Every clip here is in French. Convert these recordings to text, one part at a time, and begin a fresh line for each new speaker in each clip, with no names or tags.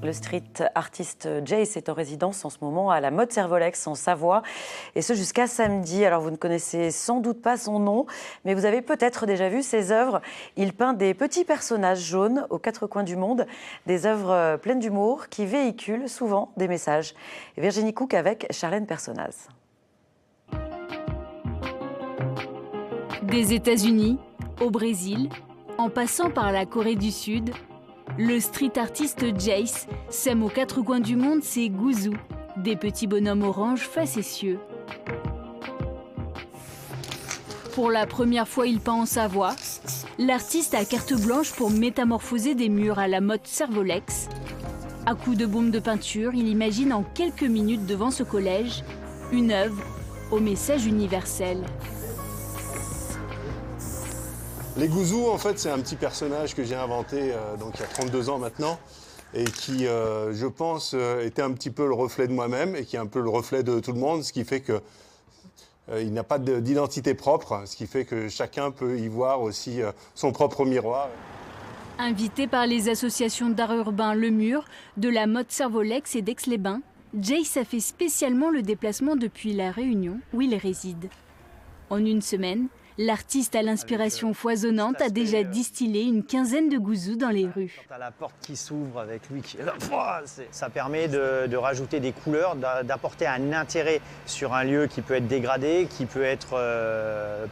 Le street artiste Jace est en résidence en ce moment à la Mode Servolex en Savoie, et ce jusqu'à samedi. Alors vous ne connaissez sans doute pas son nom, mais vous avez peut-être déjà vu ses œuvres. Il peint des petits personnages jaunes aux quatre coins du monde, des œuvres pleines d'humour qui véhiculent souvent des messages. Virginie Cook avec Charlène Personnaz.
Des États-Unis au Brésil, en passant par la Corée du Sud, le street artiste Jace sème aux quatre coins du monde ses gouzous, des petits bonhommes orange facétieux. Pour la première fois, il peint en Savoie. L'artiste a carte blanche pour métamorphoser des murs à la mode Servolex. À coups de bombe de peinture, il imagine en quelques minutes devant ce collège une œuvre au message universel.
Les gouzous, en fait, c'est un petit personnage que j'ai inventé donc il y a 32 ans maintenant et qui, je pense, était un petit peu le reflet de moi-même et qui est un peu le reflet de tout le monde, ce qui fait que il n'a pas d'identité propre, ce qui fait que chacun peut y voir aussi son propre miroir.
Invité par les associations d'art urbain Le Mur, de la mode Servolex et d'Aix-les-Bains, Jace a fait spécialement le déplacement depuis La Réunion, où il réside. En une semaine, l'artiste à l'inspiration foisonnante a déjà distillé une quinzaine de gouzous dans les rues.
Quand tu as la porte qui s'ouvre avec lui, ça permet de rajouter des couleurs, d'apporter un intérêt sur un lieu qui peut être dégradé, qui peut être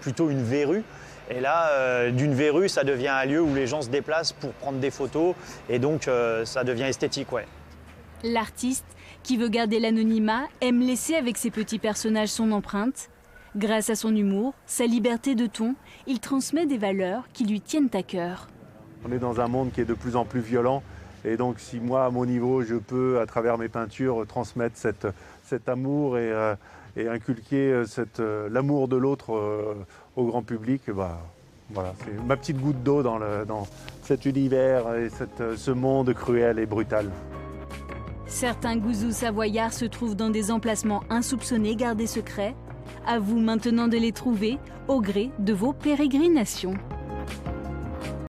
plutôt une verrue. Et là, d'une verrue, ça devient un lieu où les gens se déplacent pour prendre des photos et donc ça devient esthétique, ouais.
L'artiste, qui veut garder l'anonymat, aime laisser avec ses petits personnages son empreinte. Grâce à son humour, sa liberté de ton, il transmet des valeurs qui lui tiennent à cœur.
On est dans un monde qui est de plus en plus violent et donc si moi, à mon niveau, je peux, à travers mes peintures, transmettre cet amour et inculquer l'amour de l'autre au grand public, voilà, c'est ma petite goutte d'eau dans cet univers et ce monde cruel et brutal.
Certains gouzous savoyards se trouvent dans des emplacements insoupçonnés gardés secrets. À vous maintenant de les trouver au gré de vos pérégrinations.